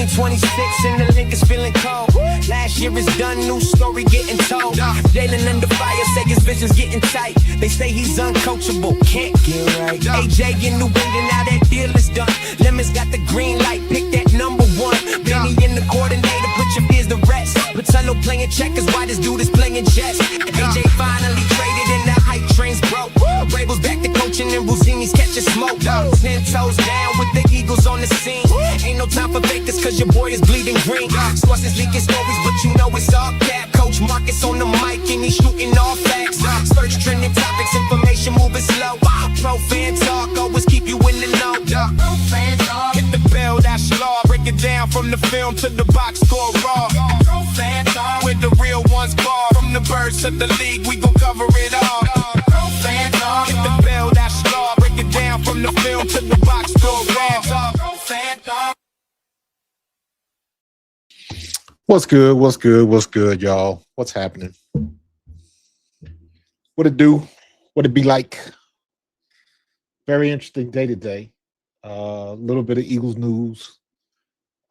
2026 and the link is feeling cold. Last year is done, new story getting told. Jalen under fire, say his vision's getting tight. They say he's uncoachable, can't get right. AJ in New England, now that deal is done. Lemons got the green light, pick that number one. Benny in the coordinator, put your fears to rest. Patillo playing checkers, why this dude is playing chess. AJ finally traded and the hype train's broke. Vrabel's back to coaching and Buzzini's catching smoke. 10 toes down with the Eagles on the scene. Ain't no time for fakers cause your boy is bleeding green. Sources leaking stories but you know it's all cap. Coach Marcus on the mic and he's shooting all facts. Search trending topics, information moving slow. Pro fan talk, always keep you in the know. Pro fan talk. Hit the bell, that's law. Break it down from the film to the box score raw. Pro fan talk. With the real ones bar. From the birds to the league, we gon' cover it all. Pro fan talk. Hit the bell, that's law. Break it down from the film to the box score raw. Pro fan talk. What's good? What's good? What's good, y'all? What's happening? What it do? What it be like? Very interesting day today. A little bit of Eagles news.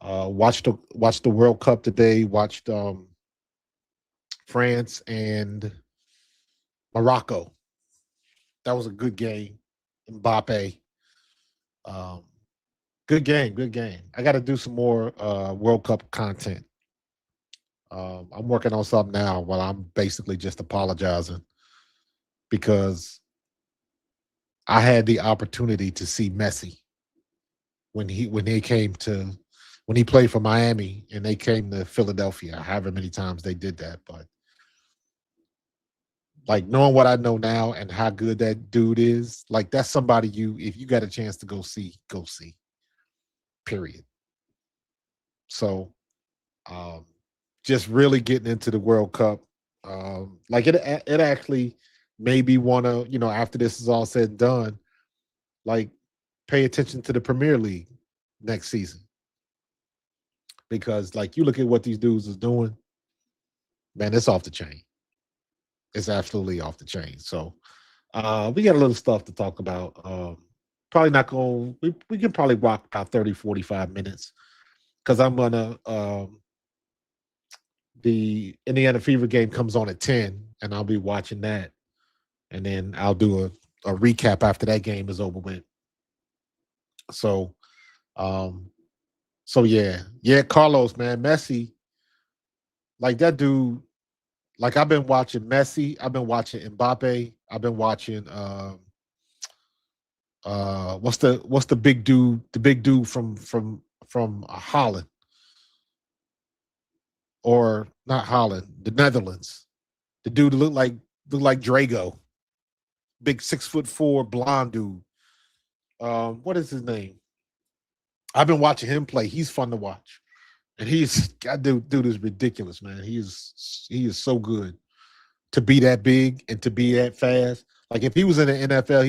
Watched the World Cup today. Watched France and Morocco. That was a good game. Mbappe. Good game. Good game. I got to do some more World Cup content. I'm working on something now while I'm basically just apologizing because I had the opportunity to see Messi when he played for Miami and they came to Philadelphia, however many times they did that. But like knowing what I know now and how good that dude is, like that's somebody if you got a chance to go see. Period. So just really getting into the World Cup. Like it actually made me want to, after this is all said and done, like pay attention to the Premier League next season. Because like you look at what these dudes is doing, man, it's off the chain. It's absolutely off the chain. So we got a little stuff to talk about. Probably not going, we can probably rock about 30, 45 minutes. Because I'm going to, the Indiana Fever game comes on at 10, and I'll be watching that. And then I'll do a recap after that game is over with. So, yeah, Carlos, man, Messi, like that dude, like I've been watching Messi, I've been watching Mbappe, I've been watching what's the big dude from Holland. Or not Holland, the Netherlands. The dude looked like Drago. Big 6'4" blonde dude. What is his name? I've been watching him play. He's fun to watch. And dude is ridiculous, man. He is so good to be that big and to be that fast. Like if he was in the NFL,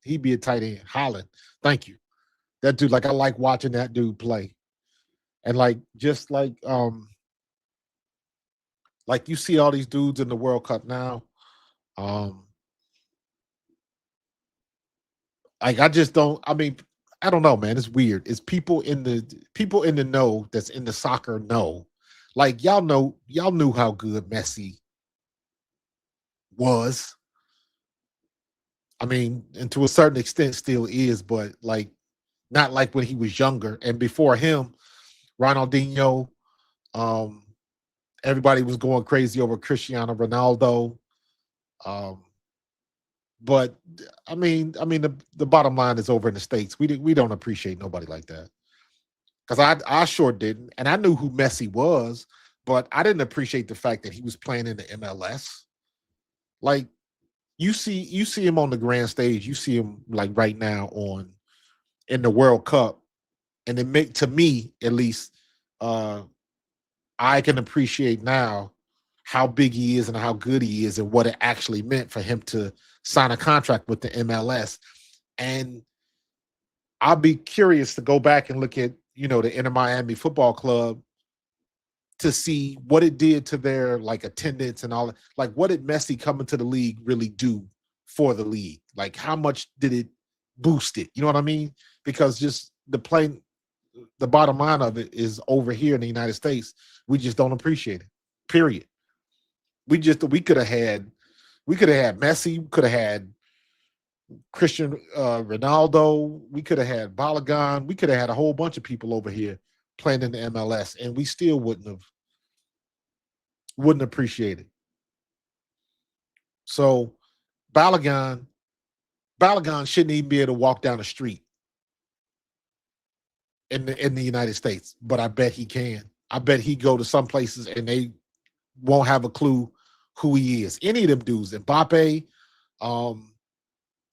he'd be a tight end. Holland. Thank you. That dude, like I like watching that dude play. And like just like you see all these dudes in the World Cup now. Like I don't know, man. It's weird. It's people in the know that's in the soccer know. Like y'all knew how good Messi was. I mean, and to a certain extent still is, but like not like when he was younger. And before him, Ronaldinho, everybody was going crazy over Cristiano Ronaldo. But I mean, the bottom line is over in the States. We don't appreciate nobody like that. Because I sure didn't. And I knew who Messi was, but I didn't appreciate the fact that he was playing in the MLS. Like you see him on the grand stage, you see him like right now in the World Cup. And to me, at least, I can appreciate now how big he is and how good he is and what it actually meant for him to sign a contract with the MLS. And I'll be curious to go back and look at, the Inter Miami Football Club to see what it did to their like attendance and all that. Like what did Messi coming to the league really do for the league? Like how much did it boost it? You know what I mean? Because just the playing the bottom line of it is over here in the United States, we just don't appreciate it. Period. We could have had Messi, could have had Christian Ronaldo, we could have had Balogun, we could have had a whole bunch of people over here playing in the MLS, and we still wouldn't appreciate it. So Balogun shouldn't even be able to walk down the street in the United States, but I bet he can. I bet he go to some places and they won't have a clue who he is. Any of them dudes, Mbappe,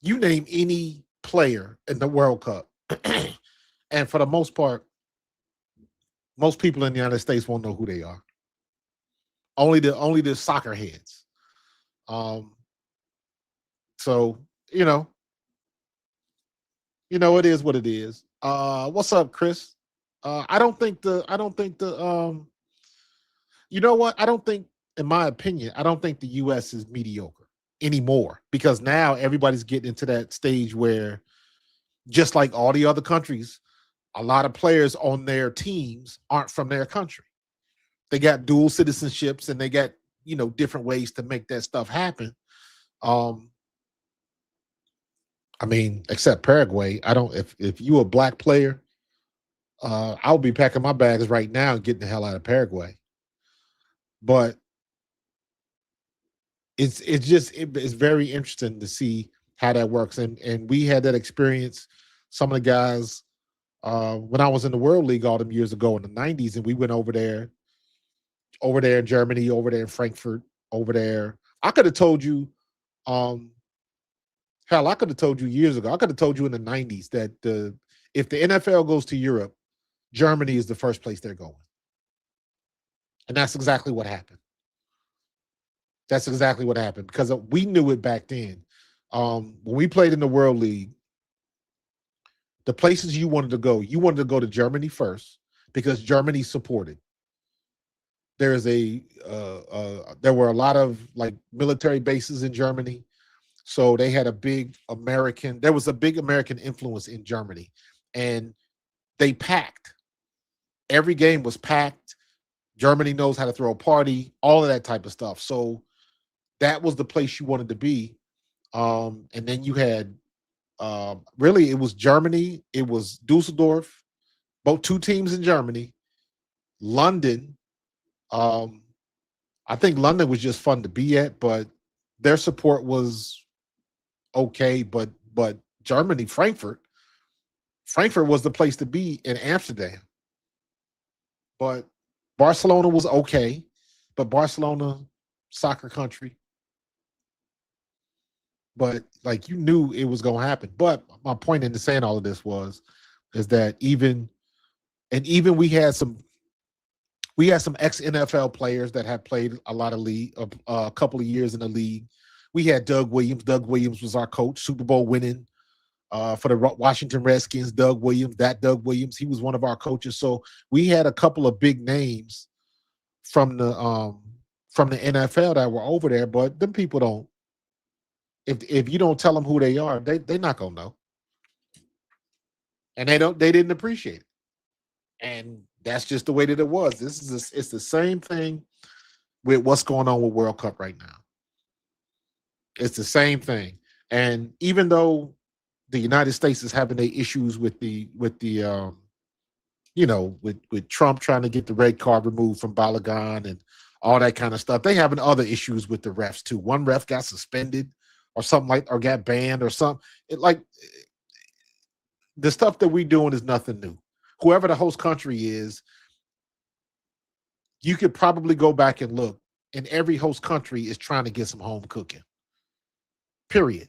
you name any player in the World Cup, and for the most part, most people in the United States won't know who they are. Only the soccer heads. So it is what it is. What's up, Chris? I don't think you know what? I don't think, in my opinion, I don't think the US is mediocre anymore, because now everybody's getting into that stage where, just like all the other countries, a lot of players on their teams aren't from their country. They got dual citizenships and they got, different ways to make that stuff happen. I mean, except Paraguay. I don't, if you a black player, I'll be packing my bags right now and getting the hell out of Paraguay. But it's very interesting to see how that works. And we had that experience. Some of the guys, when I was in the World League all them years ago in the 90s, and we went over there in Germany, over there in Frankfurt, over there. I could have told you, hell, I could have told you years ago. I could have told you in the 90s that if the NFL goes to Europe, Germany is the first place they're going. And that's exactly what happened. That's exactly what happened, because we knew it back then. When we played in the World League, the places you wanted to go to Germany first, because Germany supported. There were a lot of like military bases in Germany. So they had there was a big American influence in Germany, and they packed. Every game was packed. Germany knows how to throw a party, all of that type of stuff. So that was the place you wanted to be. And then you had, really, it was Germany. It was Dusseldorf, both two teams in Germany. London. I think London was just fun to be at, but their support was okay. But Germany, Frankfurt was the place to be, in Amsterdam. But Barcelona was okay, but Barcelona, soccer country. But like, you knew it was going to happen. But my point in saying all of this is that even we had some ex NFL players that had played a lot of league, a couple of years in the league. We had Doug Williams. Doug Williams was our coach, Super Bowl winning for the Washington Redskins. Doug Williams, he was one of our coaches. So we had a couple of big names from the NFL that were over there. But them people don't. If you don't tell them who they are, they're not gonna know, and they didn't appreciate it. And that's just the way that it was. It's the same thing with what's going on with World Cup right now. It's the same thing. And even though the United States is having their issues with Trump trying to get the red card removed from Balogun and all that kind of stuff, they having other issues with the refs too. One ref got suspended or something, or got banned or something. The stuff that we doing is nothing new. Whoever the host country is, you could probably go back and look, and every host country is trying to get some home cooking. Period.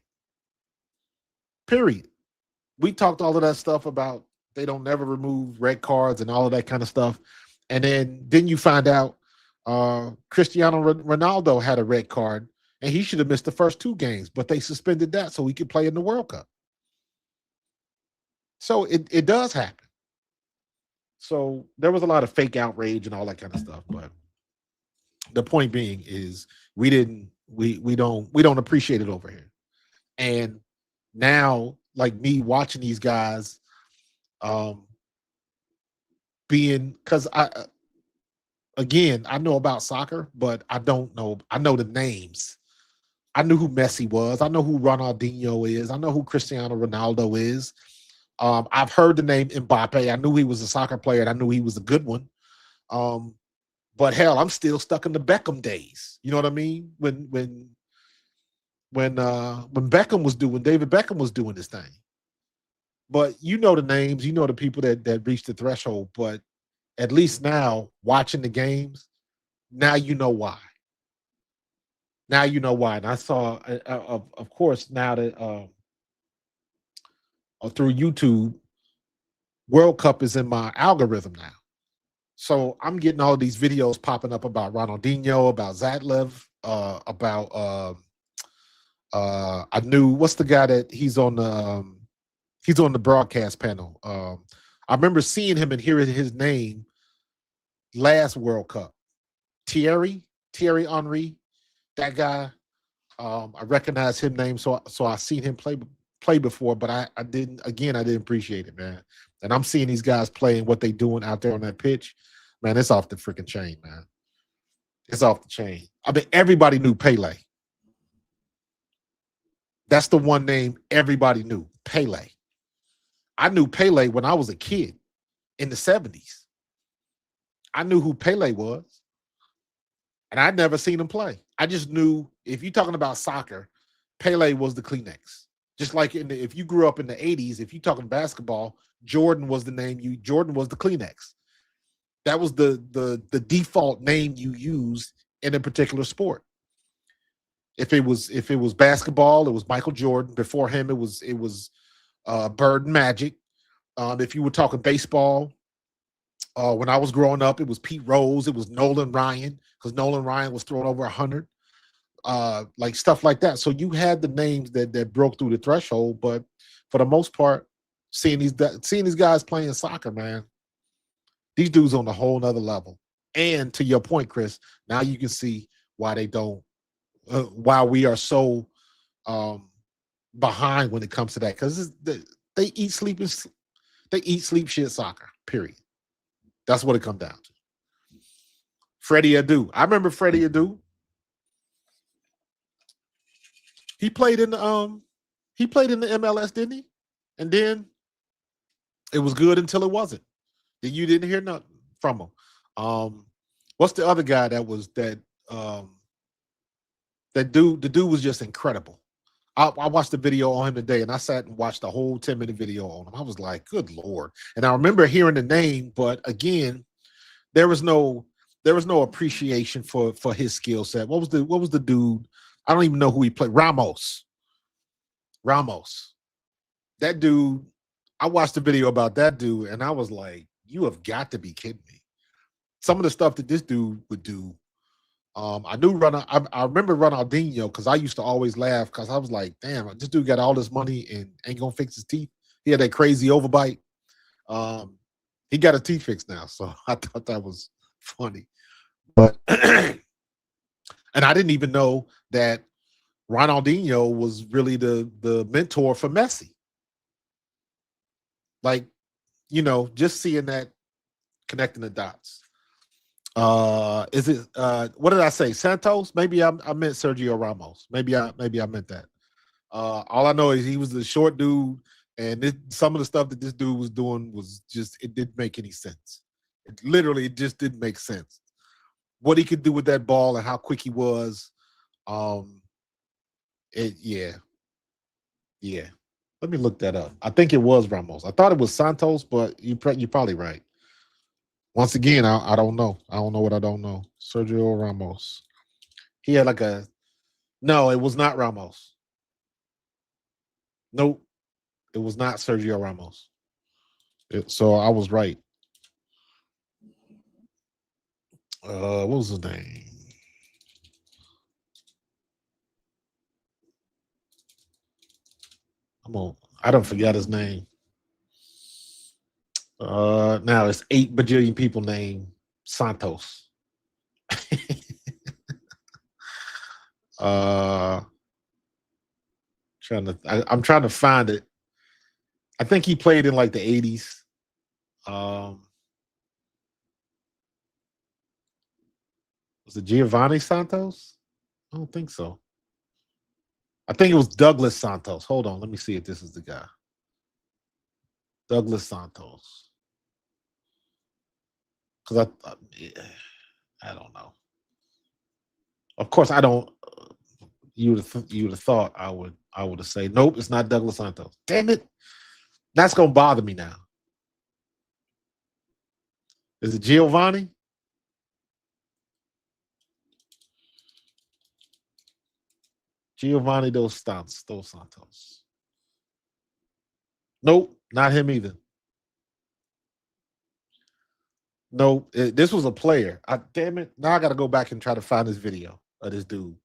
We talked all of that stuff about they don't never remove red cards and all of that kind of stuff. And then you find out Cristiano Ronaldo had a red card, and he should have missed the first two games, but they suspended that so he could play in the World Cup. So it does happen. So there was a lot of fake outrage and all that kind of stuff. But the point being is we don't appreciate it over here. And now, like me watching these guys, being, because I know about soccer, but I don't know. I know the names. I knew who Messi was. I know who Ronaldinho is. I know who Cristiano Ronaldo is. I've heard the name Mbappe. I knew he was a soccer player, and I knew he was a good one. But hell, I'm still stuck in the Beckham days. You know what I mean? When Beckham was doing, David Beckham was doing this thing. But you know the names, you know the people that reached the threshold. But at least now, watching the games, now you know why. Now you know why. And I saw, of course, now that through YouTube, World Cup is in my algorithm now. So I'm getting all these videos popping up about Ronaldinho, about Zatlev, about I knew, what's the guy that he's on the broadcast panel. I remember seeing him and hearing his name last World Cup. Thierry Henry, that guy. I recognize his name, so I seen him play before, but I didn't appreciate it, man. And I'm seeing these guys playing what they doing out there on that pitch. Man, it's off the freaking chain, man. It's off the chain. I mean, everybody knew Pele. That's the one name everybody knew, Pele. I knew Pele when I was a kid in the 70s. I knew who Pele was, and I'd never seen him play. I just knew, if you're talking about soccer, Pele was the Kleenex. Just like if you grew up in the 80s, if you're talking basketball, Jordan was the Kleenex. That was the default name you used in a particular sport. If it was basketball, it was Michael Jordan. Before him, it was Bird and Magic. If you were talking baseball, when I was growing up, it was Pete Rose. It was Nolan Ryan, because Nolan Ryan was throwing over 100. Like stuff like that. So you had the names that broke through the threshold, but for the most part, seeing these guys playing soccer, man, these dudes on a whole nother level. And to your point, Chris, now you can see why they don't, why we are so behind when it comes to that, because they eat, sleep, shit soccer. Period. That's what it comes down to. Freddie Adu. I remember Freddie Adu. He played in the MLS, didn't he? And then it was good until it wasn't. Then you didn't hear nothing from him. What's the other guy that dude? The dude was just incredible. I watched the video on him today, and I sat and watched the whole 10-minute video on him. I was like, good Lord. And I remember hearing the name, but again, there was no appreciation for his skill set. What was the dude? I don't even know who he played. Ramos. That dude, I watched the video about that dude, and I was like, you have got to be kidding me. Some of the stuff that this dude would do. I remember Ronaldinho, because I used to always laugh, because I was like, damn, this dude got all this money and ain't gonna fix his teeth. He had that crazy overbite. He got a teeth fixed now, so I thought that was funny. But and I didn't even know that Ronaldinho was really the mentor for Messi. Like, just seeing that, connecting the dots. Is it what did I say? Santos? Maybe I meant Sergio Ramos. Maybe I meant that. All I know is he was the short dude, and some of the stuff that this dude was doing was just, it didn't make any sense. It just didn't make sense. What he could do with that ball and how quick he was. Yeah. Let me look that up. I think it was Ramos. I thought it was Santos, but you're probably right. Once again, I don't know. I don't know what I don't know. Sergio Ramos. He had no, it was not Ramos. Nope. It was not Sergio Ramos. So I was right. What was his name? I don't forget his name. Now it's 8 bajillion people named Santos. I'm trying to find it. I think he played in like the 80s. Was it Giovanni Santos? I don't think so. I think it was Douglas Santos. Hold on, let me see if this is the guy. Douglas Santos. Because I don't know. Of course, I don't. You would have thought I would have said nope. It's not Douglas Santos. Damn it! That's gonna bother me now. Is it Giovanni? Giovanni dos Santos. Nope, not him either. Nope, this was a player. Damn it! Now I got to go back and try to find this video of this dude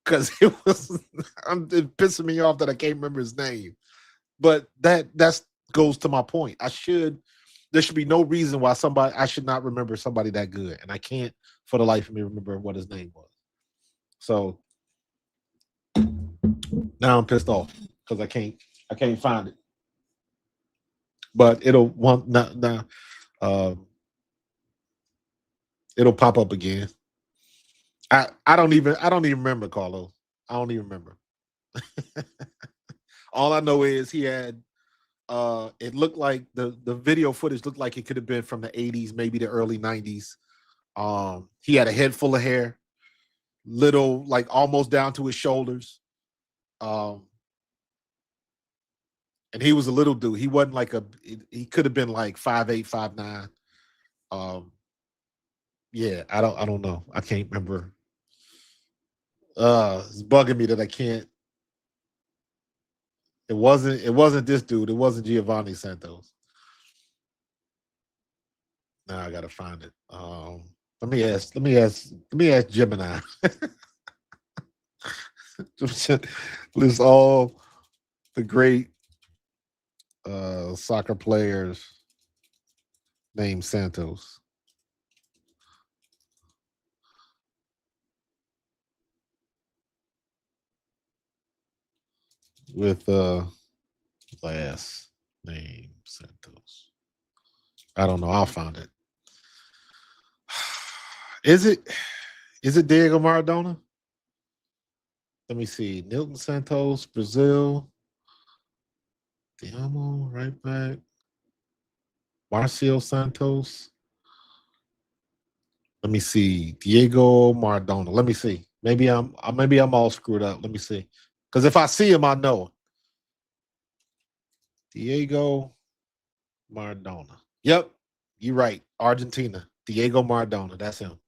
because it was it pissing me off that I can't remember his name. But that goes to my point. There should be no reason why I should not remember somebody that good, and I can't for the life of me remember what his name was. So now I'm pissed off because I can't find it. But it'll pop up again. I don't even remember, Carlos. I don't even remember. All I know is he had it looked like the video footage looked like it could have been from the 80s, maybe the early 90s. He had a head full of hair, little, like almost down to his shoulders. And he was a little dude. He wasn't like he could have been like 5'8", 5'9". Yeah, I don't know. I can't remember. It's bugging me that I can't. It wasn't this dude. It wasn't Giovanni Santos. Now I gotta find it. Let me ask Gemini. List all the great soccer players named Santos. With last name Santos. I don't know. I'll find it. Is it Diego Maradona? Let me see. Nilton Santos, Brazil. Diamo, right back. Marcio Santos. Let me see. Diego Maradona. Let me see. Maybe I'm all screwed up. Let me see. Because if I see him, I know. Diego Maradona. Yep, you're right. Argentina. Diego Maradona. That's him.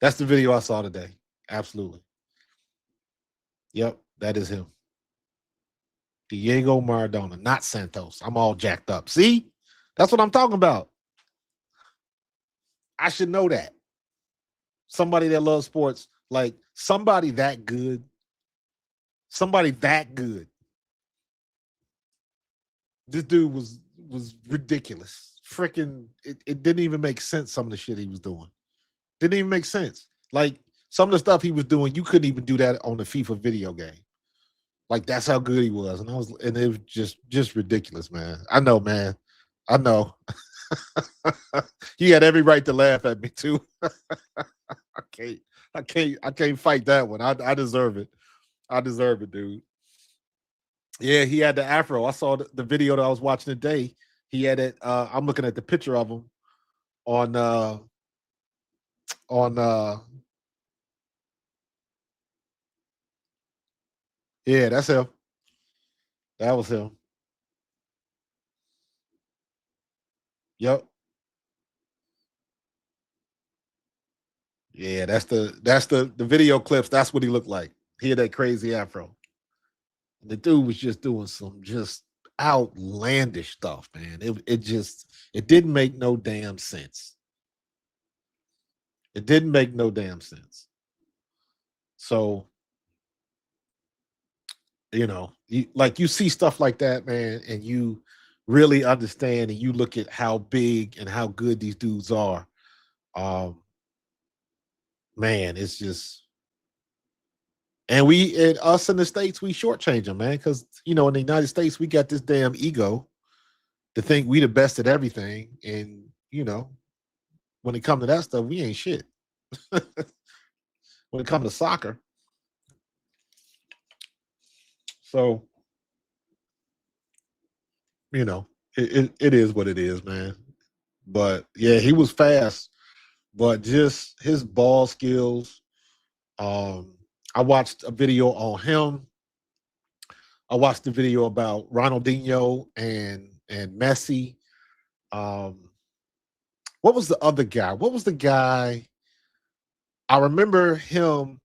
That's the video I saw today. Absolutely. Yep, that is him. Diego Maradona, not Santos. I'm all jacked up. See? That's what I'm talking about. I should know that. Somebody that loves sports, like somebody that good. Somebody that good. This dude was ridiculous. Freaking, it didn't even make sense, some of the shit he was doing. Didn't even make sense. Like, some of the stuff he was doing, you couldn't even do that on the FIFA video game. Like, that's how good he was. And it was just ridiculous, man. I know, man. I know. He had every right to laugh at me too. I can't fight that one. I deserve it. I deserve it, dude. Yeah, he had the afro. I saw the video that I was watching today. He had it. I'm looking at the picture of him on yeah, that's him. That was him. Yep. Yeah, that's the video clips. That's what he looked like. He had that crazy afro. The dude was just doing some just outlandish stuff, man. It didn't make no damn sense. It didn't make no damn sense. So, you see stuff like that, man, and you really understand and you look at how big and how good these dudes are. Man, it's just, and us in the States, we shortchange them, man, because in the United States, we got this damn ego to think we the best at everything, and when it comes to that stuff, we ain't shit. when it comes to soccer. So, you know, it is what it is, man. But yeah, he was fast, but just his ball skills. I watched a video on him. I watched the video about Ronaldinho and Messi. Um, what was the other guy? What was the guy? I remember him.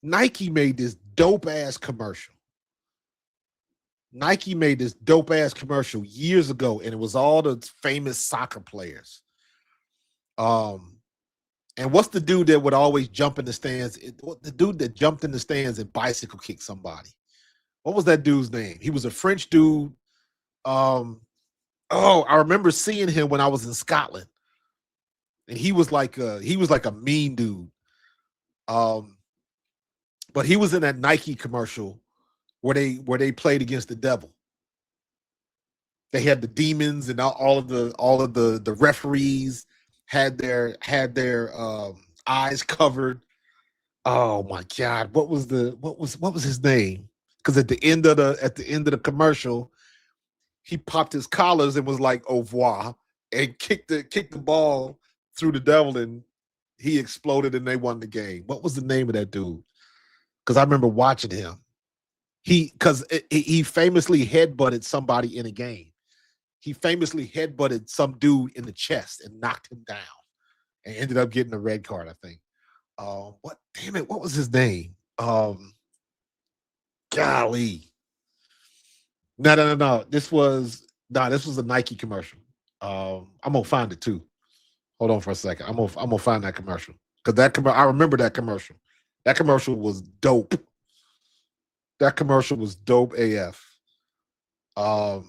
Nike made this dope ass commercial. Nike made this dope ass commercial years ago, and it was all the famous soccer players. And what's the dude that would always jump in the stands? The dude that jumped in the stands and bicycle kicked somebody. What was that dude's name? He was a French dude. I remember seeing him when I was in Scotland, and he was like a mean dude. But he was in that Nike commercial where they played against the devil. They had the demons and all of the referees had their eyes covered. Oh my God, what was his name? Because at the end of the commercial, he popped his collars and was like au revoir and kicked the ball through the devil, and he exploded and they won the game. What was the name of that dude? Because I remember watching him. He famously headbutted somebody in a game. He famously headbutted some dude in the chest and knocked him down and ended up getting a red card, I think. What was his name? Golly. No. This was a Nike commercial. I'm gonna find it too. Hold on for a second. I'm gonna find that commercial. Because I remember that commercial. That commercial was dope. That commercial was dope AF. Hold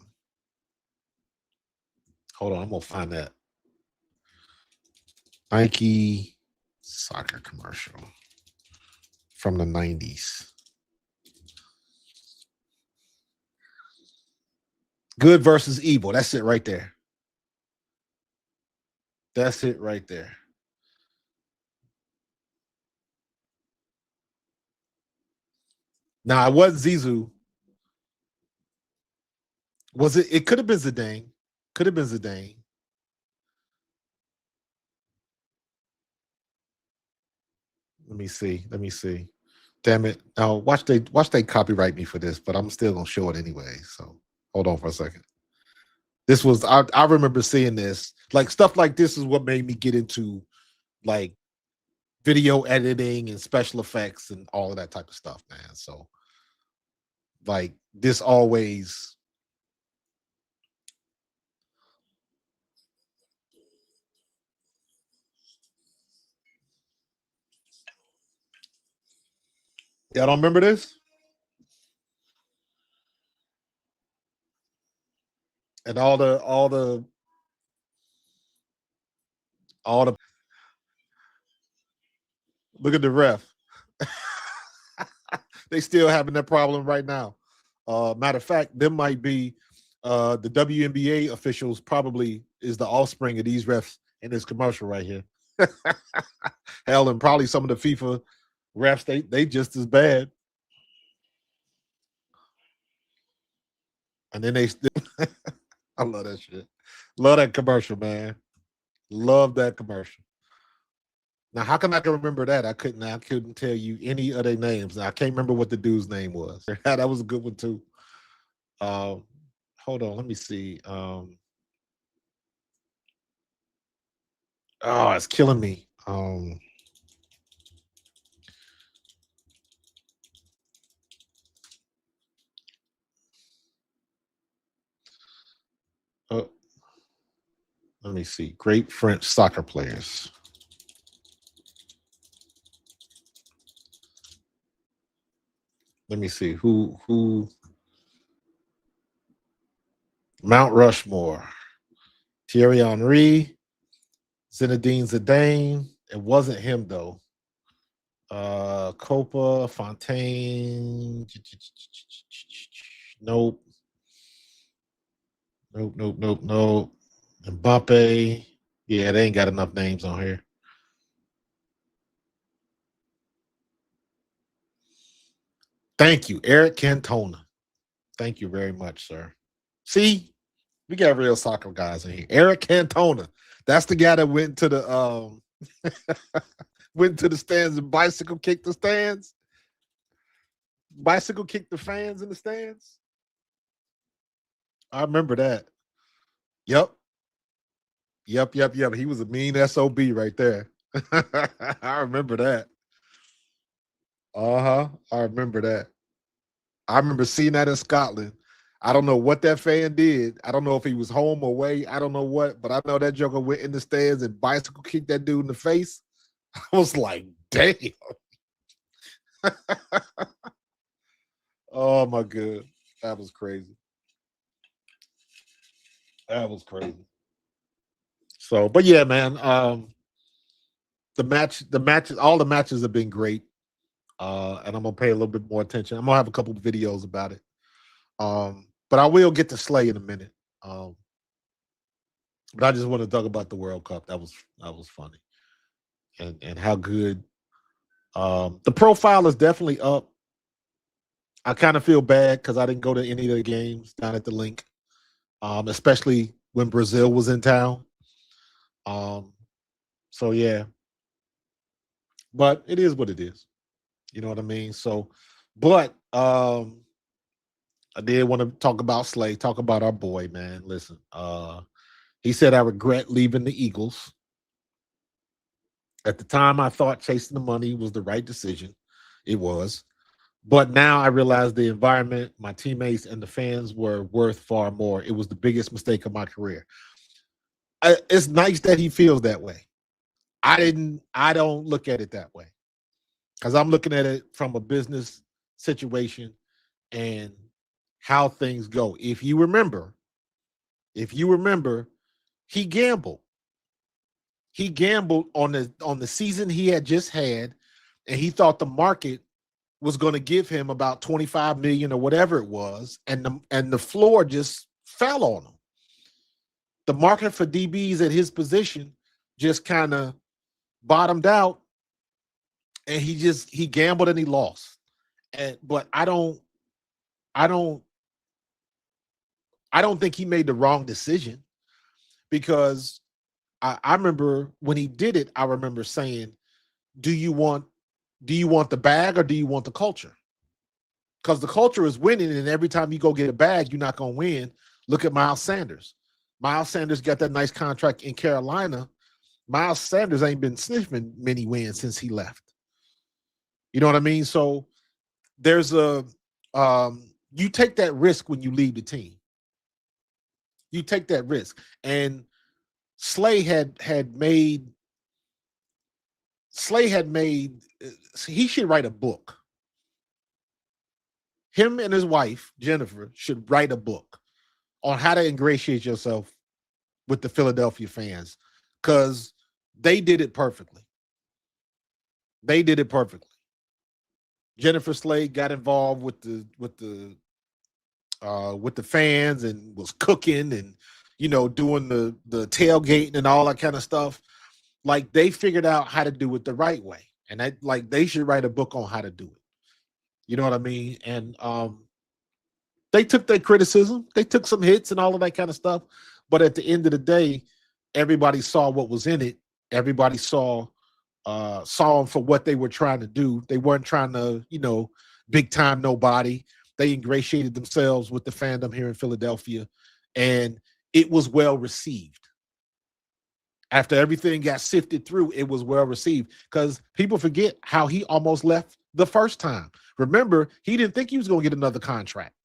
on, I'm gonna find that. Nike soccer commercial from the 90s. Good versus evil. That's it right there. That's it right there. Now, it wasn't Zizou. Was it? It could have been Zidane. Could have been Zidane. Let me see. Damn it. Now watch they copyright me for this, but I'm still gonna show it anyway. So hold on for a second. This was I remember seeing this. Like stuff like this is what made me get into like video editing and special effects and all of that type of stuff, man. So like this always y'all don't remember this? And all the look at the ref. They still having that problem right now. Matter of fact, there might be the WNBA officials probably is the offspring of these refs in this commercial right here. Hell, and probably some of the FIFA refs, they just as bad. And then they still I love that shit. Love that commercial, man. Love that commercial. Now, how come I can remember that? I couldn't tell you any of their names. I can't remember what the dude's name was. That was a good one too. Hold on, let me see. Oh, it's killing me. Let me see. Great French soccer players. Let me see who Mount Rushmore. Thierry Henry, Zinedine Zidane. It wasn't him though. Copa, Fontaine. Nope. Nope. Mbappe. Yeah, they ain't got enough names on here. Thank you, Eric Cantona. Thank you very much, sir. See, we got real soccer guys in here. Eric Cantona. That's the guy that went to the went to the stands and bicycle kicked the stands. Bicycle kicked the fans in the stands. I remember that. Yep. Yep. He was a mean SOB right there. I remember that. Uh-huh. I remember that. I remember seeing that in Scotland. I don't know what that fan did. I don't know if he was home or away. I don't know what, but I know that joker went in the stands and bicycle kicked that dude in the face. I was like, damn. Oh my god. That was crazy. That was crazy. So, but yeah, man. All the matches have been great. And I'm gonna pay a little bit more attention. I'm gonna have a couple of videos about it. But I will get to Slay in a minute. But I just want to talk about the World Cup. That was funny. And how good the profile is definitely up. I kind of feel bad because I didn't go to any of the games down at the link. Especially when Brazil was in town. So yeah. But it is what it is. You know what I mean? So, but I did want to talk about Slay, talk about our boy, man. Listen, he said, I regret leaving the Eagles. At the time, I thought chasing the money was the right decision. It was. But now I realize the environment, my teammates, and the fans were worth far more. It was the biggest mistake of my career. It's nice that he feels that way. I don't look at it that way because I'm looking at it from a business situation and how things go. If you remember, he gambled. He gambled on the season he had just had, and he thought the market was going to give him about 25 million or whatever it was, and the floor just fell on him. The market for DBs at his position just kind of bottomed out, and he gambled and he lost. But I don't think he made the wrong decision because I remember when he did it, I remember saying, do you want the bag or do you want the culture? Because the culture is winning, and every time you go get a bag, you're not going to win. Look at Miles Sanders. Miles Sanders got that nice contract in Carolina. Miles Sanders ain't been sniffing many wins since he left. You know what I mean? So there's you take that risk when you leave the team. You take that risk. And Slay had made he should write a book. Him and his wife, Jennifer, should write a book on how to ingratiate yourself with the Philadelphia fans because they did it perfectly. They did it perfectly. Jennifer Slade got involved with the fans and was cooking and doing the tailgating and all that kind of stuff. Like they figured out how to do it the right way, and they should write a book on how to do it. You know what I mean? And they took their criticism, they took some hits and all of that kind of stuff. But at the end of the day, everybody saw what was in it. Everybody saw them for what they were trying to do. They weren't trying to, big time nobody. They ingratiated themselves with the fandom here in Philadelphia, and it was well received. After everything got sifted through, it was well received because people forget how he almost left the first time. Remember, he didn't think he was going to get another contract.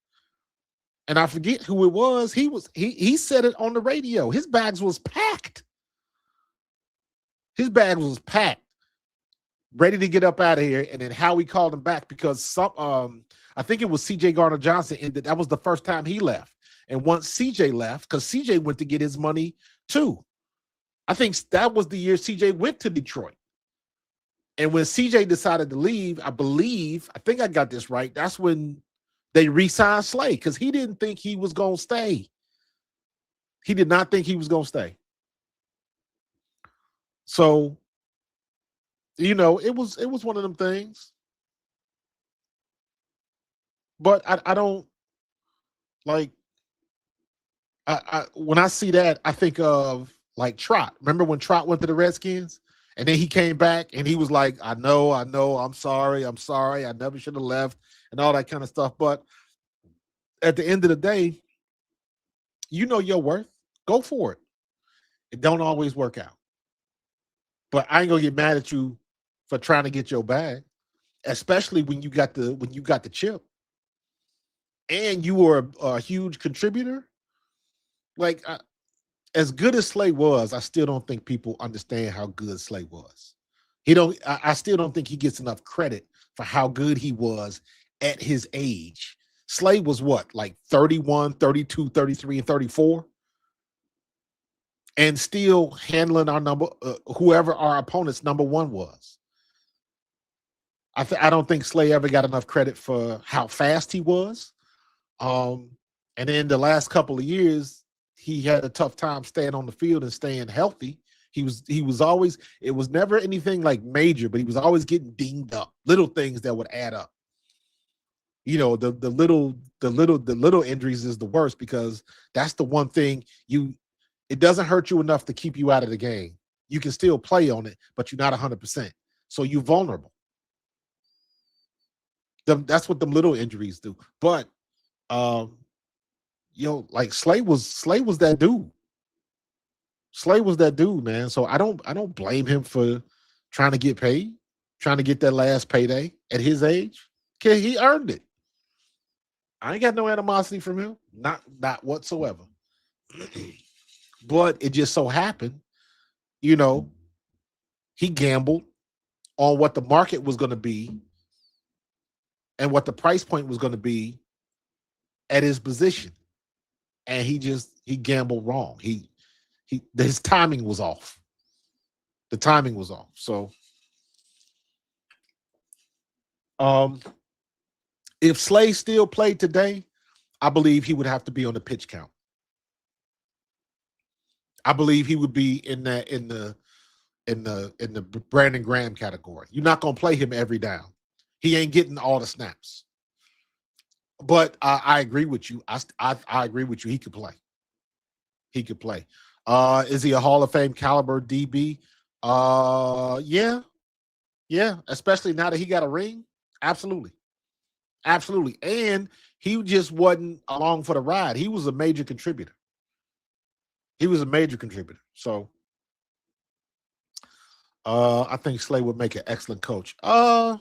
And I forget who it was. He said it on the radio. His bags was packed. His bag was packed, ready to get up out of here. And then Howie called him back because I think it was CJ Gardner-Johnson ended. That was the first time he left. And once CJ left, because CJ went to get his money too. I think that was the year CJ went to Detroit. And when CJ decided to leave, I think I got this right. That's when they re-signed Slay because he didn't think he was going to stay. He did not think he was going to stay. So, it was one of them things. But I don't like when I see that, I think of like Trot. Remember when Trot went to the Redskins and then he came back and he was like, I know, I'm sorry, I never should have left and all that kind of stuff. But at the end of the day, you know your worth. Go for it. It don't always work out. But I ain't gonna get mad at you for trying to get your bag, especially when you got the chip and you were a huge contributor. Like as good as Slay was, I still don't think people understand how good Slay was. He don't. I still don't think he gets enough credit for how good he was at his age. Slay was what, like 31, 32, 33, and 34? And still handling our number, whoever our opponent's number one was. I don't think Slay ever got enough credit for how fast he was. And then the last couple of years, he had a tough time staying on the field and staying healthy. He was always, it was never anything like major, but he was always getting dinged up, little things that would add up. You know, the little injuries is the worst because that's the one thing it doesn't hurt you enough to keep you out of the game. You can still play on it, but you're not 100%. So you're vulnerable. That's what them little injuries do. But like Slay was that dude. Slay was that dude, man. So I don't blame him for trying to get paid, trying to get that last payday at his age. Okay, he earned it. I ain't got no animosity from him, not whatsoever. But it just so happened, he gambled on what the market was going to be and what the price point was going to be at his position. And he gambled wrong. His timing was off. The timing was off. So if Slay still played today, I believe he would have to be on the pitch count. I believe he would be in the Brandon Graham category. You're not going to play him every down. He ain't getting all the snaps. But I agree with you. I agree with you. He could play. He could play. Is he a Hall of Fame caliber DB? Yeah. Yeah. Especially now that he got a ring. Absolutely. Absolutely. And he just wasn't along for the ride. He was a major contributor. So I think Slay would make an excellent coach. I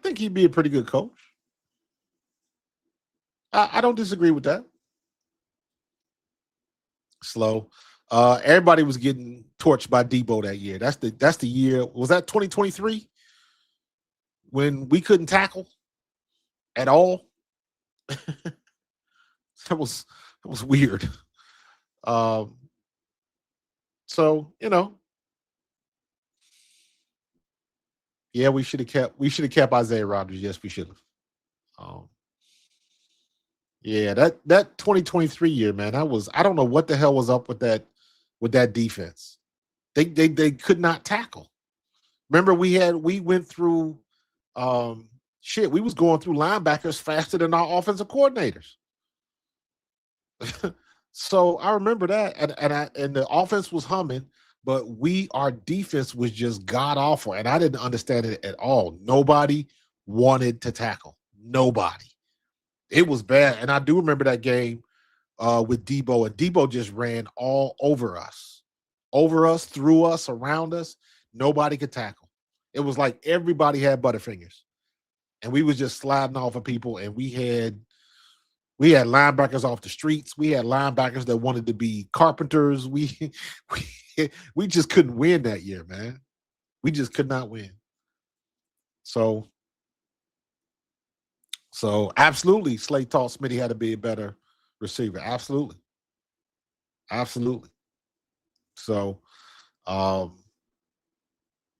think he'd be a pretty good coach. I don't disagree with that. Slow. Everybody was getting torched by Debo that year. That's the year. Was that 2023 when we couldn't tackle at all? That was weird. So yeah, we should have kept Isaiah Rodgers. Yes, we should have. Yeah, that 2023 year, man, I don't know what the hell was up with that defense. They could not tackle. Remember we went through we was going through linebackers faster than our offensive coordinators. So I remember that, and the offense was humming, but our defense was just god awful, and I didn't understand it at all. Nobody wanted to tackle. Nobody. It was bad, and I do remember that game with Debo, and Debo just ran all over us, through us, around us. Nobody could tackle. It was like everybody had butterfingers, and we was just sliding off of people, and we had linebackers off the streets. We had linebackers that wanted to be carpenters. We just couldn't win that year, man. We just could not win. So absolutely, Slay taught Smitty had to be a better receiver. Absolutely. So,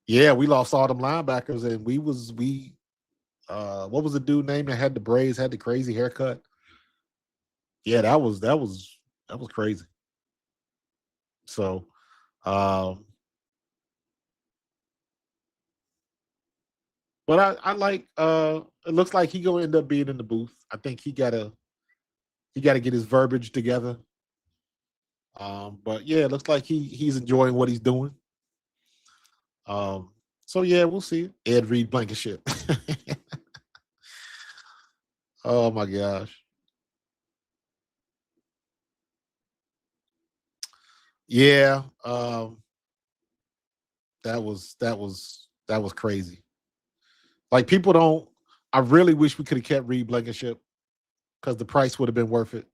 yeah, we lost all them linebackers, and what was the dude name that had the braids, had the crazy haircut? Yeah, that was crazy. So, But I like it looks like he gonna end up being in the booth. I think he gotta get his verbiage together. But yeah, it looks like he's enjoying what he's doing. Um, so yeah, we'll see. Ed Reed Blankenship. Oh my gosh. Yeah. That was crazy. Like people don't I really wish we could have kept Reed Blankenship because the price would have been worth it.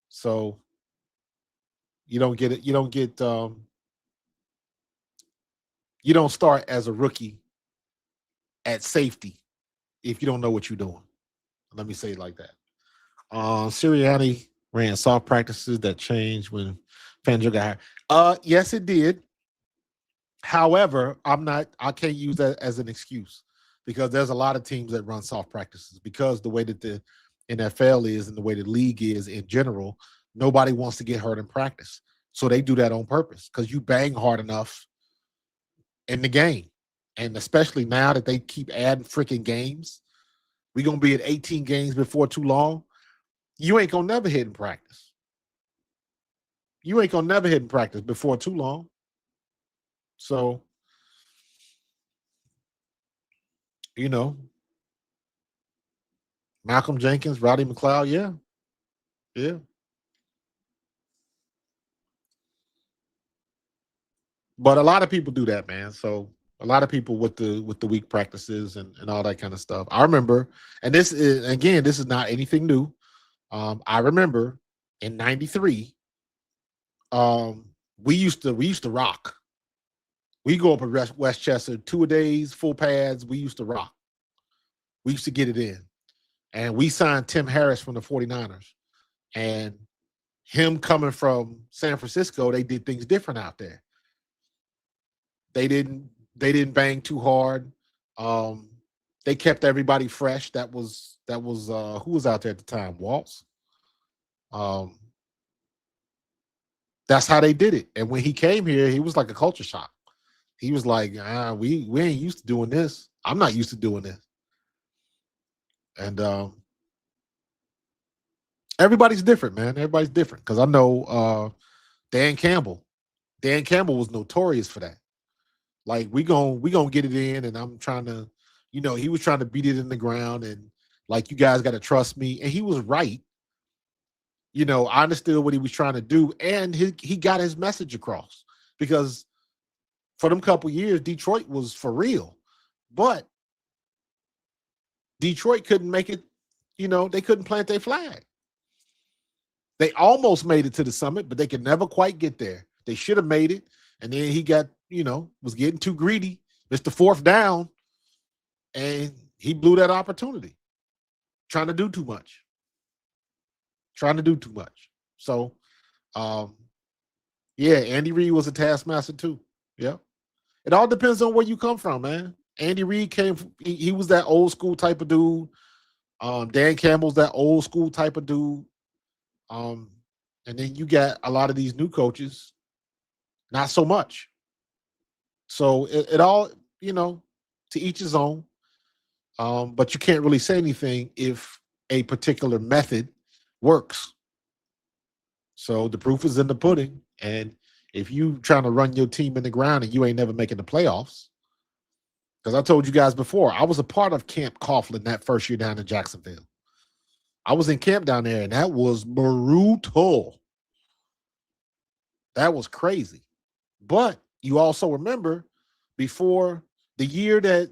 So you don't start as a rookie at safety if you don't know what you're doing. Let me say it like that. Sirianni ran soft practices that changed when Fangio got hired. Yes, it did. However, I can't use that as an excuse because there's a lot of teams that run soft practices because the way that the NFL is and the way the league is in general, nobody wants to get hurt in practice. So they do that on purpose because you bang hard enough in the game. And especially now that they keep adding freaking games, we're going to be at 18 games before too long. You ain't going to never hit in practice. You ain't going to never hit in practice before too long. So, you know, Malcolm Jenkins, Roddy McLeod, yeah. Yeah. But a lot of people do that, man. So a lot of people with the weak practices and all that kind of stuff. I remember, and this is not anything new. I remember in '93, we used to rock. We go up at Westchester 2-a-days, full pads. We used to rock. We used to get it in. And we signed Tim Harris from the 49ers. And him coming from San Francisco, they did things different out there. They didn't bang too hard. They kept everybody fresh. That was who was out there at the time? Waltz. Um, that's how they did it. And when he came here, he was like a culture shock. He was like, we ain't used to doing this. I'm not used to doing this. And everybody's different, man. Everybody's different. Because I know Dan Campbell. Dan Campbell was notorious for that. Like we gonna get it in, and I'm trying to, he was trying to beat it in the ground, and like you guys got to trust me, and he was right. I understood what he was trying to do, and he got his message across because for them couple years, Detroit was for real, but Detroit couldn't make it. They couldn't plant their flag. They almost made it to the summit, but they could never quite get there. They should have made it, and then he got was getting too greedy. It's the fourth down, and he blew that opportunity. Trying to do too much. So, yeah, Andy Reid was a taskmaster too. Yeah. It all depends on where you come from, man. Andy Reid he was that old school type of dude. Dan Campbell's that old school type of dude. And then you got a lot of these new coaches, not so much. So it all, to each his own. But you can't really say anything if a particular method works. So the proof is in the pudding. And if you trying to run your team in the ground and you ain't never making the playoffs, because I told you guys before, I was a part of Camp Coughlin that first year down in Jacksonville. I was in camp down there, and that was brutal. That was crazy. But you also remember before the year that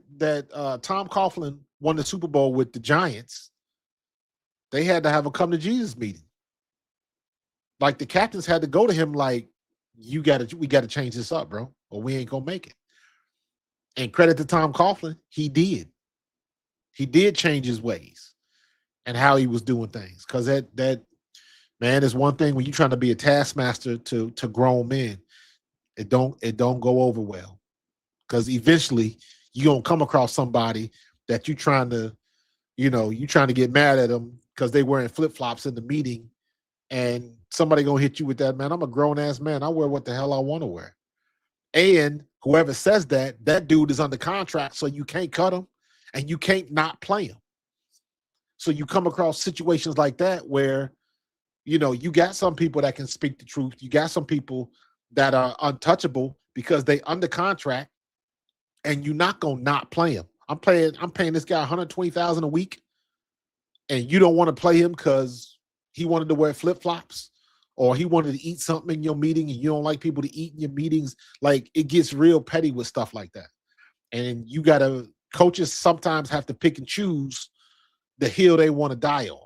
Tom Coughlin won the Super Bowl with the Giants, they had to have a come to Jesus meeting. Like the captains had to go to him like, we got to change this up, bro, or we ain't gonna make it. And credit to Tom Coughlin, he did. He did change his ways and how he was doing things. Because that man is one thing when you're trying to be a taskmaster to grown men, it don't go over well. Because eventually you're gonna come across somebody that you trying to get mad at them because they wearing flip-flops in the meeting, and somebody gonna hit you with that. Man, I'm a grown-ass man. I wear what the hell I want to wear. And whoever says that dude is under contract, so you can't cut him. and you can't not play him. So you come across situations like that where, you got some people that can speak the truth. You got some people that are untouchable because they under contract, and you're not gonna not play him. I'm paying this guy $120,000 a week, and you don't want to play him because he wanted to wear flip flops or he wanted to eat something in your meeting, and you don't like people to eat in your meetings. Like, it gets real petty with stuff like that, and coaches sometimes have to pick and choose the hill they want to die on.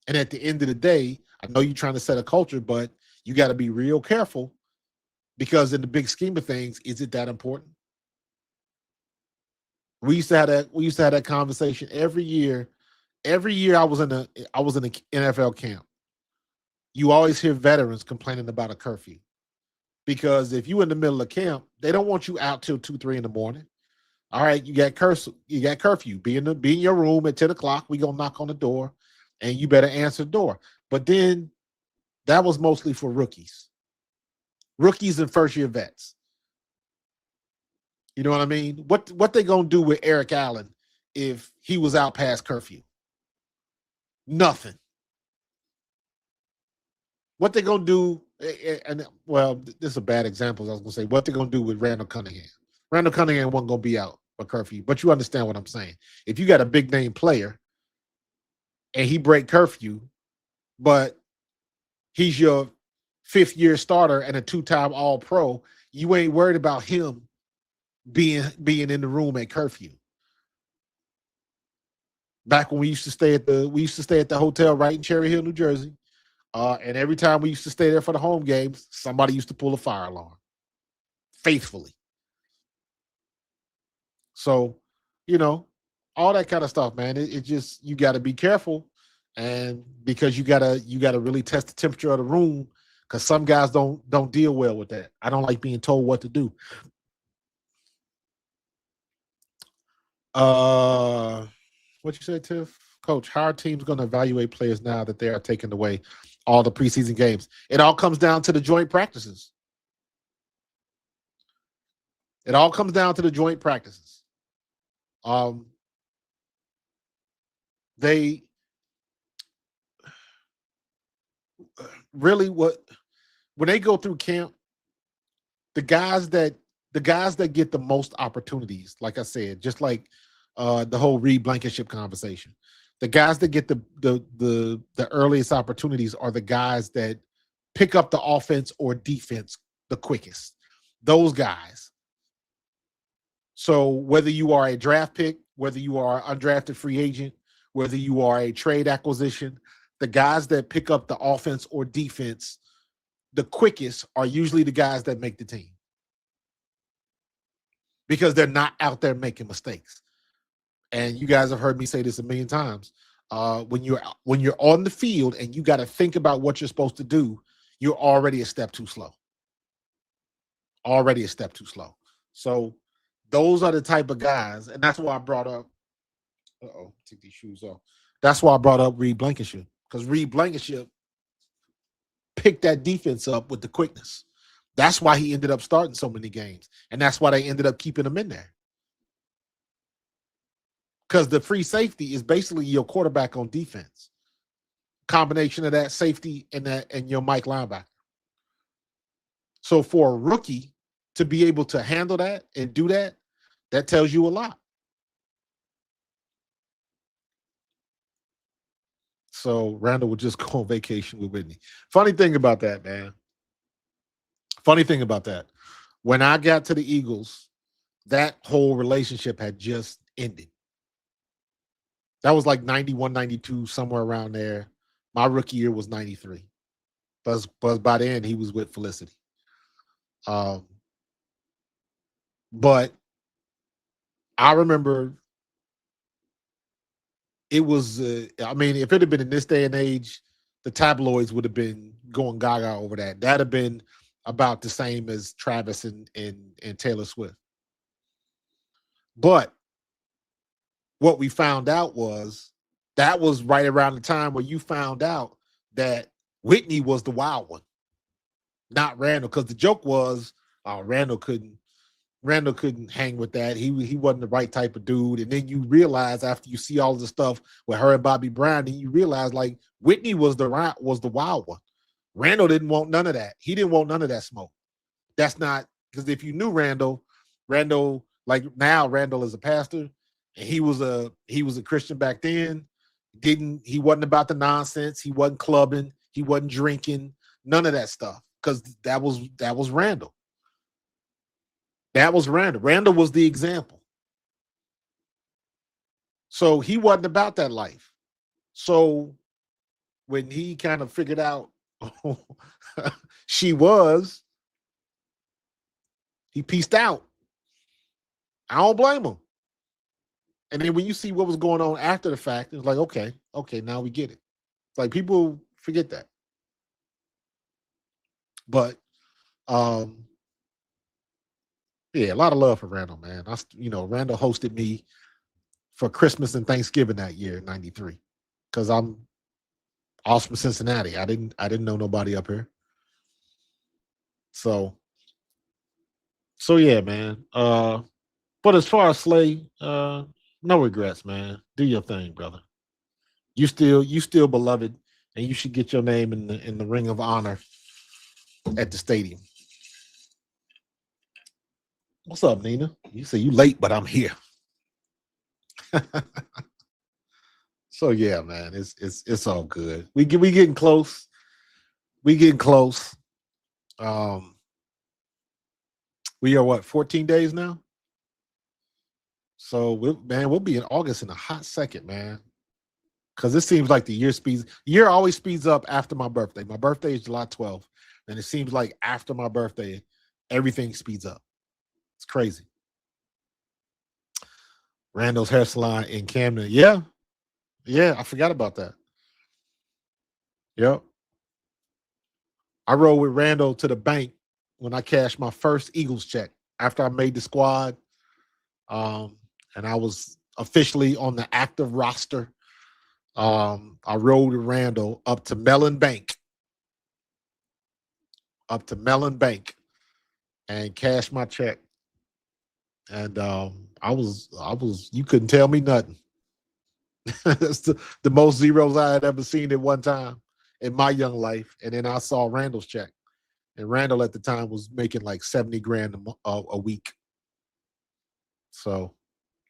And at the end of the day, I know you're trying to set a culture, but you got to be real careful, because in the big scheme of things, is it that important? We used to have that conversation every year. Every year I was in the NFL camp. You always hear veterans complaining about a curfew, because if you in the middle of camp, they don't want you out till 2, 3 in the morning. All right, you got curfew. Be in your room at 10 o'clock. We gonna knock on the door, and you better answer the door. But then that was mostly for rookies and first year vets. You know what I mean? What they gonna do with Eric Allen if he was out past curfew? Nothing. What they gonna do? And well, this is a bad example. I was gonna say what they gonna do with Randall Cunningham. Randall Cunningham wasn't gonna be out for curfew, but you understand what I'm saying. If you got a big name player and he break curfew, but he's your 5th year starter and a 2-time All-Pro, you ain't worried about him being in the room at curfew. Back when we used to stay at the hotel right in Cherry Hill, New Jersey, and every time we used to stay there for the home games, somebody used to pull a fire alarm faithfully. So, all that kind of stuff, man. It just, you got to be careful, and because you gotta really test the temperature of the room, because some guys don't deal well with that. I don't like being told what to do. What you said, Tiff? Coach, how are teams going to evaluate players now that they are taking away all the preseason games? It all comes down to the joint practices. They really, when they go through camp, the guys that get the most opportunities, like I said, just like the whole Reed Blankenship conversation, the guys that get the earliest opportunities are the guys that pick up the offense or defense the quickest. Those guys. So whether you are a draft pick, whether you are an undrafted free agent, whether you are a trade acquisition, the guys that pick up the offense or defense the quickest are usually the guys that make the team, because they're not out there making mistakes. And you guys have heard me say this a million times. When you're on the field and you got to think about what you're supposed to do, you're already a step too slow. So those are the type of guys, and that's why I brought up. Take these shoes off. That's why I brought up Reed Blankenship, because Reed Blankenship picked that defense up with the quickness. That's why he ended up starting so many games, and that's why they ended up keeping him in there. Because the free safety is basically your quarterback on defense. Combination of that safety and your Mike linebacker. So for a rookie to be able to handle that and do that, that tells you a lot. So Randall would just go on vacation with Whitney. Funny thing about that, man. When I got to the Eagles, that whole relationship had just ended. That was like 91, 92, somewhere around there. My rookie year was 93. But by then, he was with Felicity. But I remember it was, if it had been in this day and age, the tabloids would have been going gaga over that. That'd have been about the same as Travis and Taylor Swift. But what we found out was that was right around the time where you found out that Whitney was the wild one, not Randall. Because the joke was, Randall couldn't Randall couldn't hang with that. He wasn't the right type of dude. And then you realize after you see all the stuff with her and Bobby Brown, and you realize like Whitney was the wild one. Randall didn't want none of that. He didn't want none of that smoke. That's not because if you knew Randall like now Randall is a pastor, and he was a Christian back then. He wasn't about the nonsense. He wasn't clubbing. He wasn't drinking. None of that stuff because that was Randall. That was Randall. Randall was the example. So he wasn't about that life. So when he kind of figured out she was, he pieced out. I don't blame him. And then when you see what was going on after the fact, it's like, okay, now we get it. It's like people forget that. But yeah, a lot of love for Randall, man. Randall hosted me for Christmas and Thanksgiving that year, '93, because I'm also from Cincinnati. I didn't know nobody up here. So yeah, man. But as far as Slay, no regrets, man. Do your thing, brother. You still beloved, and you should get your name in the ring of honor at the stadium. What's up, Nina? You say you late, but I'm here. So yeah, man, it's all good. We getting close. We getting close. We are what, 14 days now? So we'll be in August in a hot second, man. Because it seems like the year always speeds up after my birthday. My birthday is July 12th, and it seems like after my birthday, everything speeds up. It's crazy. Randall's hair salon in Camden. Yeah, I forgot about that. Yep. I rode with Randall to the bank when I cashed my first Eagles check after I made the squad. And I was officially on the active roster. I rode with Randall up to Mellon Bank. And cashed my check. And I was you couldn't tell me nothing. That's the most zeros I had ever seen at one time in my young life. And then I saw Randall's check. And Randall at the time was making like 70 grand a week. So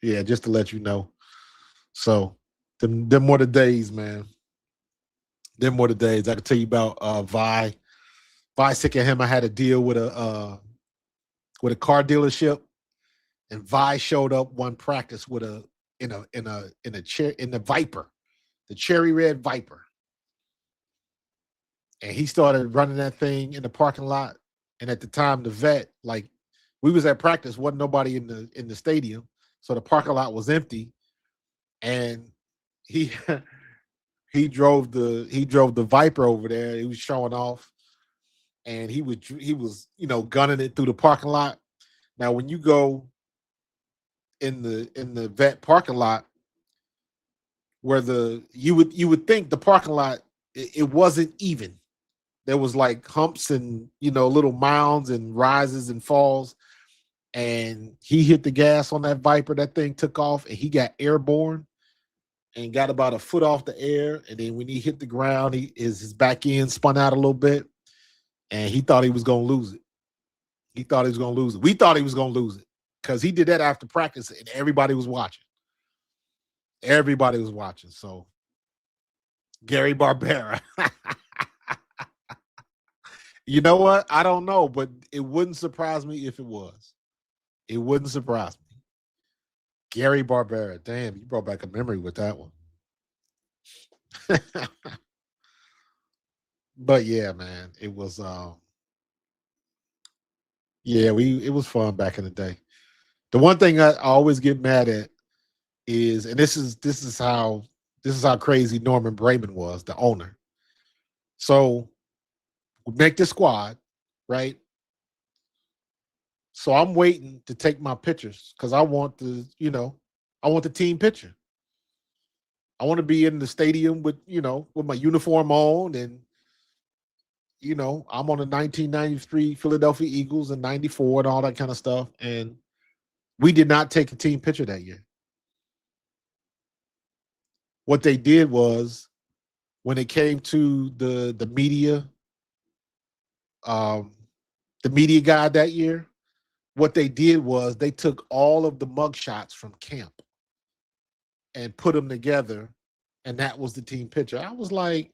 yeah, just to let you know. So them were the days, man. Them were the days. I could tell you about Vi. Vi, sick of him. I had a deal with a car dealership, and Vi showed up one practice with in the Viper, the cherry red Viper, and he started running that thing in the parking lot. And at the time, the vet, like, we was at practice, wasn't nobody in the stadium, so the parking lot was empty, and he drove the Viper over there. He was showing off, and he was gunning it through the parking lot. Now, when you go in the vet parking lot, where you would think the parking lot, it wasn't even. There was like humps and little mounds and rises and falls. And he hit the gas on that Viper. That thing took off, and he got airborne and got about a foot off the air. And then when he hit the ground, his back end spun out a little bit, and he thought he was going to lose it. We thought he was going to lose it because he did that after practice, and everybody was watching. So Gary Barbera. You know what? I don't know, but it wouldn't surprise me if it was. It wouldn't surprise me. Gary Barbera. Damn, you brought back a memory with that one. But yeah, man, it was it was fun back in the day. The one thing I always get mad at is, and this is how crazy Norman Brayman was, the owner. So we make the squad, right? So I'm waiting to take my pictures because I want the team picture. I want to be in the stadium with my uniform on, and I'm on the 1993 Philadelphia Eagles and 94 and all that kind of stuff. And We did not take a team picture that year. What they did was, when it came to the media guide that year, what they did was they took all of the mugshots from camp and put them together, and that was the team picture. I was like,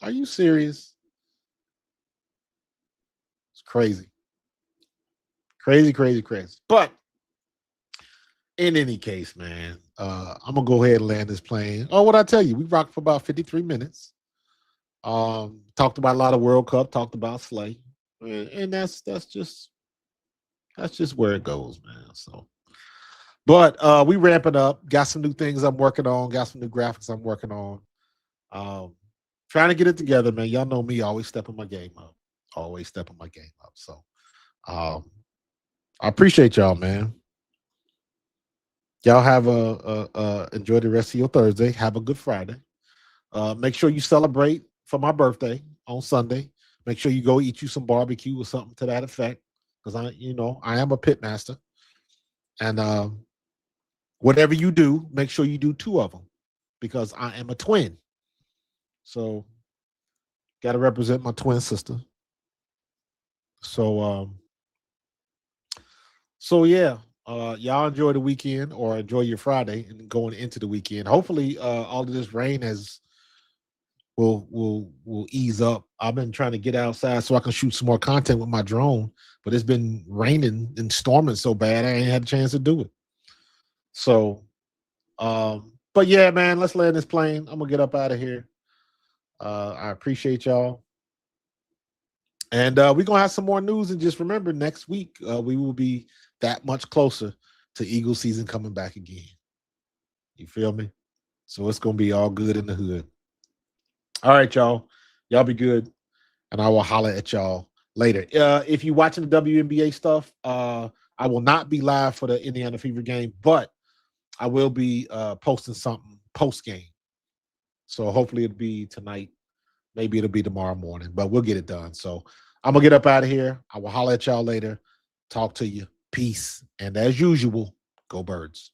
are you serious? It's crazy. Crazy, crazy, crazy. But in any case, man, I'm going to go ahead and land this plane. Oh, what I tell you, we rocked for about 53 minutes. Talked about a lot of World Cup, talked about Slay. And that's just where it goes, man. So, but we ramping up. Got some new things I'm working on. Got some new graphics I'm working on. Trying to get it together, man. Y'all know me, always stepping my game up. Always stepping my game up. So, I appreciate y'all, man. Y'all have enjoy the rest of your Thursday. Have a good Friday. Make sure you celebrate for my birthday on Sunday. Make sure you go eat you some barbecue or something to that effect, because I am a pit master. And whatever you do, make sure you do 2 of them, because I am a twin. So got to represent my twin sister. So yeah, y'all enjoy the weekend, or enjoy your Friday and going into the weekend. Hopefully, all of this rain will ease up. I've been trying to get outside so I can shoot some more content with my drone, but it's been raining and storming so bad I ain't had a chance to do it. So, but yeah, man, let's land this plane. I'm gonna get up out of here. I appreciate y'all. And we're going to have some more news. And just remember, next week, we will be that much closer to Eagle season coming back again. You feel me? So it's going to be all good in the hood. All right, y'all. Y'all be good. And I will holler at y'all later. If you're watching the WNBA stuff, I will not be live for the Indiana Fever game, but I will be posting something post-game. So hopefully it'll be tonight. Maybe it'll be tomorrow morning, but we'll get it done. So I'm going to get up out of here. I will holler at y'all later. Talk to you. Peace. And as usual, go Birds.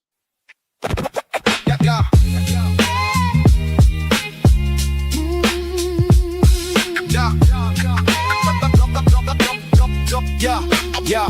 Yeah.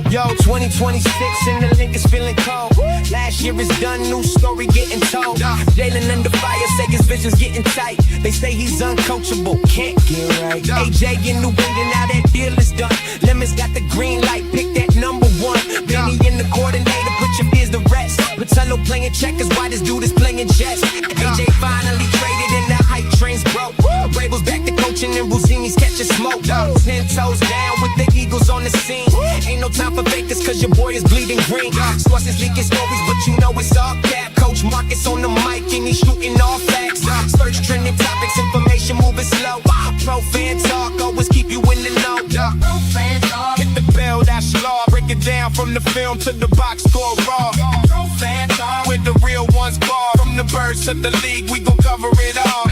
Yo, 2026 and the link is feeling cold. Last year is done, new story getting told. Jalen under fire, say his vision's getting tight. They say he's uncoachable, can't get right. AJ in New England, now that deal is done. Lemons got the green light, pick that number 1. Benny in the coordinator, put your fears to rest. Patello playing checkers, why this dude is playing chess. AJ finally traded and the hype train's broke. Rabel's back to coaching and Rosini's catching smoke. 10 toes down with the Eagles on the scene. Ain't no time for fakers, cause your boy is bleeding green. Sources leaking stories, but you know it's all cap. Coach Marcus on the mic and he's shooting all facts. Search trending topics, information moving slow. Pro fan talk, always keep you in the know. Pro fan talk. Hit the bell, that's law. Break it down from the film to the box score raw. Pro fan talk. With the real ones bar. From the birds to the league, we gon' cover it all.